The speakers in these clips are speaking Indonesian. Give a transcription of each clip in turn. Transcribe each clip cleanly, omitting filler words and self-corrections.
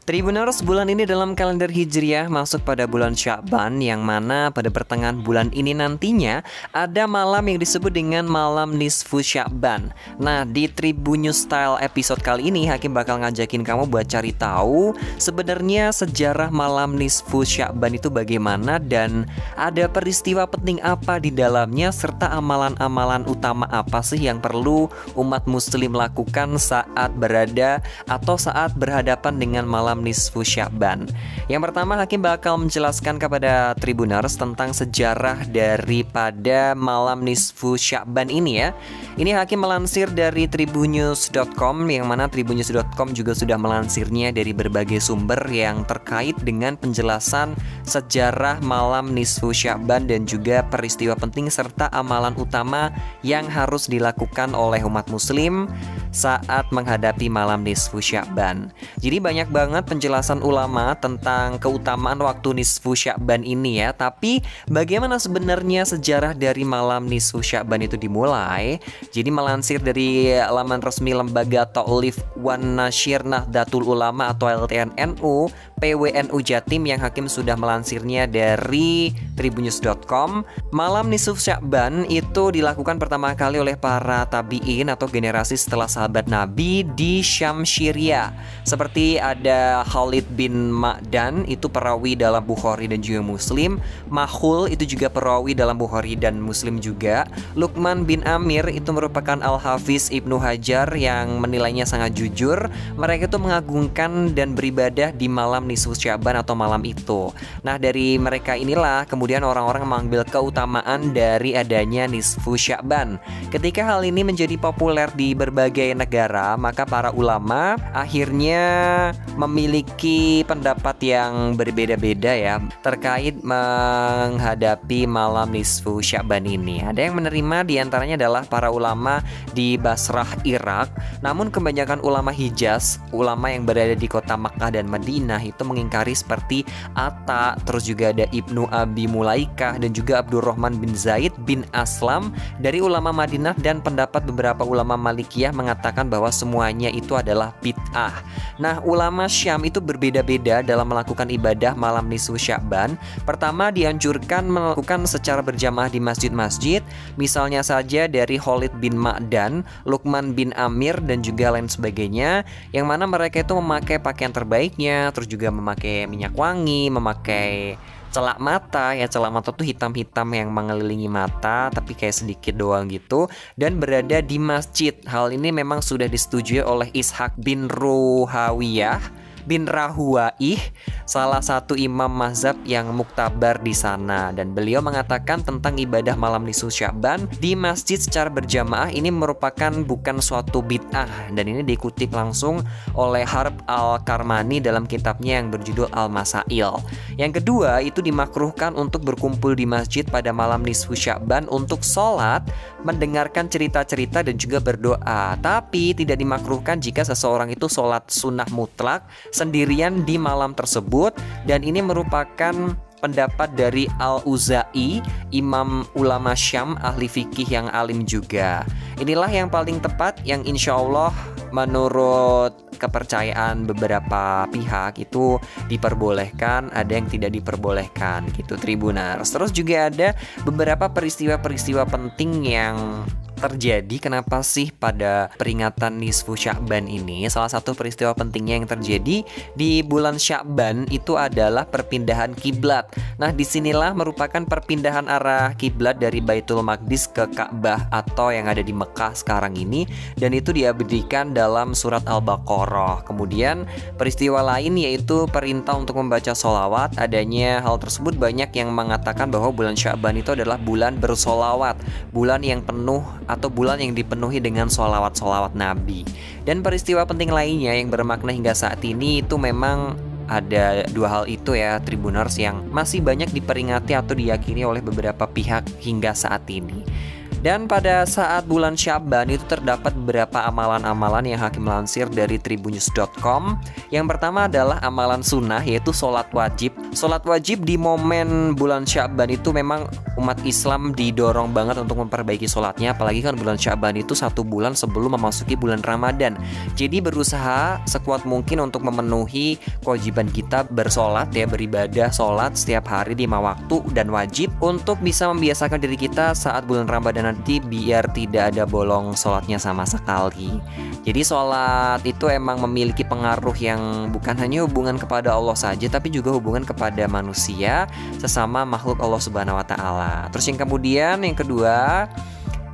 Tribuners, bulan ini dalam kalender Hijriah masuk pada bulan Sya'ban, yang mana pada pertengahan bulan ini nantinya ada malam yang disebut dengan malam nisfu Sya'ban. Nah, di Tribun News Style episode kali ini Hakim bakal ngajakin kamu buat cari tahu sebenarnya sejarah malam nisfu Sya'ban itu bagaimana dan ada peristiwa penting apa di dalamnya, serta amalan-amalan utama apa sih yang perlu umat muslim lakukan saat berada atau saat berhadapan dengan malam nisfu Sya'ban. Yang pertama, Hakim bakal menjelaskan kepada Tribuners tentang sejarah daripada malam nisfu Sya'ban ini ya. Ini Hakim melansir dari tribunnews.com, yang mana tribunnews.com juga sudah melansirnya dari berbagai sumber yang terkait dengan penjelasan sejarah malam nisfu Sya'ban dan juga peristiwa penting serta amalan utama yang harus dilakukan oleh umat muslim saat menghadapi malam nisfu Sya'ban. Jadi banyak banget penjelasan ulama tentang keutamaan waktu nisfu Sya'ban ini ya. Tapi bagaimana sebenarnya sejarah dari malam nisfu Sya'ban itu dimulai? Jadi melansir dari laman resmi Lembaga Ta'lif wan Nasyir Nahdlatul Ulama atau LTNNU PWNU Jatim, yang Hakim sudah melansirnya dari tribunnews.com. Malam nisfu Sya'ban itu dilakukan pertama kali oleh para tabi'in atau generasi setelah sahabat Nabi di Syam Syria. Seperti ada Khalid bin Ma'dan, itu perawi dalam Bukhari dan juga Muslim. Makhul itu juga perawi dalam Bukhari dan Muslim juga. Luqman bin Amir itu merupakan Al-Hafiz Ibnu Hajar yang menilainya sangat jujur. Mereka itu mengagungkan dan beribadah di malam nisfu Sya'ban atau malam itu. Nah, dari mereka inilah kemudian orang-orang mengambil keutamaan dari adanya nisfu Sya'ban. Ketika hal ini menjadi populer di berbagai negara, maka para ulama akhirnya memiliki pendapat yang berbeda-beda ya terkait menghadapi malam nisfu Sya'ban ini. Ada yang menerima, diantaranya adalah para ulama di Basrah, Irak. Namun kebanyakan ulama Hijaz, ulama yang berada di kota Makkah dan Madinah, itu mengingkari, seperti Atta, terus juga ada Ibnu Abi Mulaikah dan juga Abdurrahman bin Zaid bin Aslam dari ulama Madinah, dan pendapat beberapa ulama Malikiyah mengatakan bahwa semuanya itu adalah bid'ah. Nah, ulama Syam itu berbeda-beda dalam melakukan ibadah malam nisfu Sya'ban. Pertama, dianjurkan melakukan secara berjamaah di masjid-masjid, misalnya saja dari Khalid bin Ma'dan, Luqman bin Amir dan juga lain sebagainya, yang mana mereka itu memakai pakaian terbaiknya, terus juga memakai minyak wangi, memakai celak mata ya. Celak mata tuh hitam-hitam yang mengelilingi mata tapi kayak sedikit doang gitu, dan berada di masjid. Hal ini memang sudah disetujui oleh Ishaq bin Rahuwaih, salah satu imam mazhab yang muktabar di sana, dan beliau mengatakan tentang ibadah malam nisfu Sya'ban di masjid secara berjamaah ini merupakan bukan suatu bid'ah, dan ini dikutip langsung oleh Harb Al-Karmani dalam kitabnya yang berjudul Al-Masail. Yang kedua, itu dimakruhkan untuk berkumpul di masjid pada malam nisfu Sya'ban untuk sholat, mendengarkan cerita-cerita dan juga berdoa. Tapi tidak dimakruhkan jika seseorang itu sholat sunnah mutlak sendirian di malam tersebut, dan ini merupakan pendapat dari Al-Uzai, imam ulama Syam, ahli fikih yang alim juga. Inilah yang paling tepat, yang insya Allah menurut kepercayaan beberapa pihak itu diperbolehkan, ada yang tidak diperbolehkan gitu, Tribuners. Terus juga ada beberapa peristiwa-peristiwa penting yang terjadi. Kenapa sih pada peringatan nisfu Sya'ban ini? Salah satu peristiwa pentingnya yang terjadi di bulan Sya'ban itu adalah perpindahan kiblat. Nah, disinilah merupakan perpindahan arah kiblat dari Baitul Maqdis ke Ka'bah atau yang ada di Mekah sekarang ini, dan itu diabadikan dalam surat Al-Baqarah. Kemudian peristiwa lain yaitu perintah untuk membaca sholawat. Adanya hal tersebut banyak yang mengatakan bahwa bulan Sya'ban itu adalah bulan bersolawat, bulan yang penuh atau bulan yang dipenuhi dengan sholawat-sholawat Nabi. Dan peristiwa penting lainnya yang bermakna hingga saat ini itu memang ada dua hal itu ya, Tribuners, yang masih banyak diperingati atau diyakini oleh beberapa pihak hingga saat ini. Dan pada saat bulan Sya'ban itu terdapat beberapa amalan-amalan yang Hakim lansir dari tribunnews.com. Yang pertama adalah amalan sunnah, yaitu sholat wajib. Sholat wajib di momen bulan Sya'ban itu memang umat Islam didorong banget untuk memperbaiki sholatnya. Apalagi kan bulan Sya'ban itu 1 bulan sebelum memasuki bulan Ramadan. Jadi berusaha sekuat mungkin untuk memenuhi kewajiban kita bersolat ya, beribadah sholat setiap hari 5 waktu dan wajib, untuk bisa membiasakan diri kita saat bulan Ramadan nanti biar tidak ada bolong sholatnya sama sekali. Jadi sholat itu emang memiliki pengaruh yang bukan hanya hubungan kepada Allah saja, tapi juga hubungan kepada manusia, sesama makhluk Allah Subhanahu wa Ta'ala. Terus yang kemudian yang kedua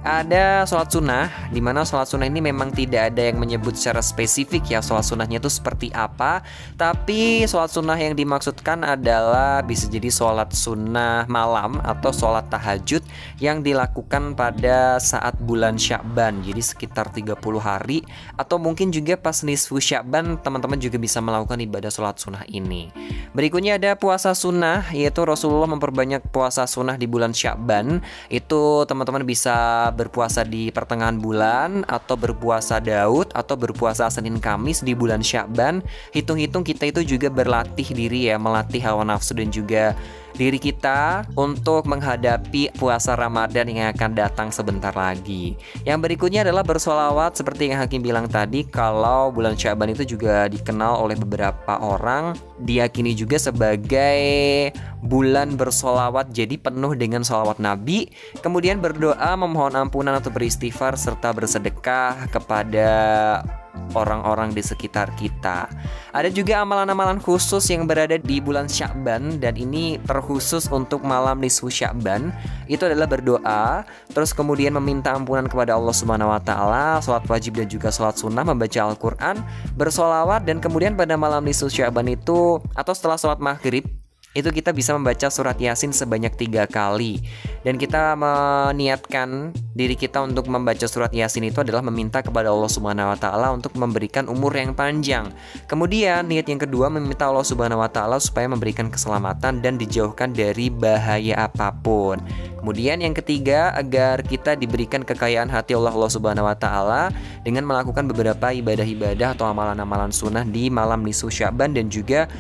ada sholat sunnah, dimana sholat sunnah ini memang tidak ada yang menyebut secara spesifik ya sholat sunnahnya itu seperti apa. Tapi sholat sunnah yang dimaksudkan adalah bisa jadi sholat sunnah malam atau sholat tahajud yang dilakukan pada saat bulan Sya'ban. Jadi sekitar 30 hari, atau mungkin juga pas nisfu Sya'ban teman-teman juga bisa melakukan ibadah sholat sunnah ini. Berikutnya ada puasa sunnah, yaitu Rasulullah memperbanyak puasa sunnah di bulan Sya'ban. Itu teman-teman bisa berpuasa di pertengahan bulan, atau berpuasa Daud, atau berpuasa Senin Kamis di bulan Sya'ban. Hitung-hitung kita itu juga berlatih diri ya, melatih hawa nafsu dan juga diri kita untuk menghadapi puasa Ramadan yang akan datang sebentar lagi. Yang berikutnya adalah bersolawat, seperti yang Hakim bilang tadi, kalau bulan Sya'ban itu juga dikenal oleh beberapa orang, diyakini juga sebagai bulan bersolawat, jadi penuh dengan solawat Nabi. Kemudian berdoa, memohon ampunan atau beristighfar, serta bersedekah kepada orang-orang di sekitar kita. Ada juga amalan-amalan khusus yang berada di bulan Sya'ban, dan ini terkhusus untuk malam nisfu Sya'ban. Itu adalah berdoa, terus kemudian meminta ampunan kepada Allah Subhanahu wa Ta'ala, sholat wajib dan juga sholat sunnah, membaca Al-Quran, bersolawat, dan kemudian pada malam nisfu Sya'ban itu atau setelah sholat maghrib itu kita bisa membaca surat Yasin sebanyak 3 kali. Dan kita meniatkan diri kita untuk membaca surat Yasin itu adalah meminta kepada Allah Subhanahu wa Ta'ala untuk memberikan umur yang panjang. Kemudian niat yang kedua, meminta Allah Subhanahu wa Ta'ala supaya memberikan keselamatan dan dijauhkan dari bahaya apapun. Kemudian yang ketiga, agar kita diberikan kekayaan hati Allah Subhanahu wa Ta'ala dengan melakukan beberapa ibadah-ibadah atau amalan-amalan sunnah di malam nisfu Sya'ban dan juga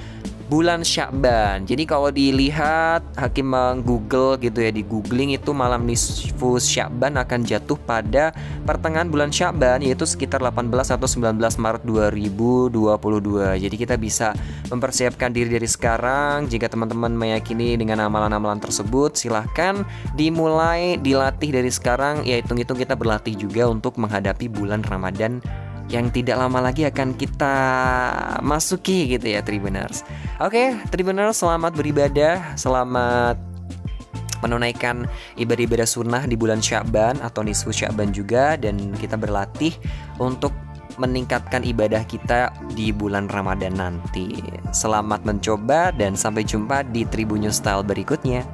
bulan Sya'ban. Jadi kalau dilihat Hakim Google gitu ya, di googling itu malam nisfu Sya'ban akan jatuh pada pertengahan bulan Sya'ban, yaitu sekitar 18 atau 19 Maret 2022. Jadi kita bisa mempersiapkan diri dari sekarang. Jika teman-teman meyakini dengan amalan-amalan tersebut, silahkan dimulai dilatih dari sekarang. Ya, hitung-hitung kita berlatih juga untuk menghadapi bulan Ramadan yang tidak lama lagi akan kita masuki gitu ya, Tribuners. Oke, Tribuners, selamat beribadah, selamat menunaikan ibadah-ibadah sunnah di bulan Sya'ban atau nisfu Sya'ban juga, dan kita berlatih untuk meningkatkan ibadah kita di bulan Ramadan nanti. Selamat mencoba dan sampai jumpa di Tribun News Style berikutnya.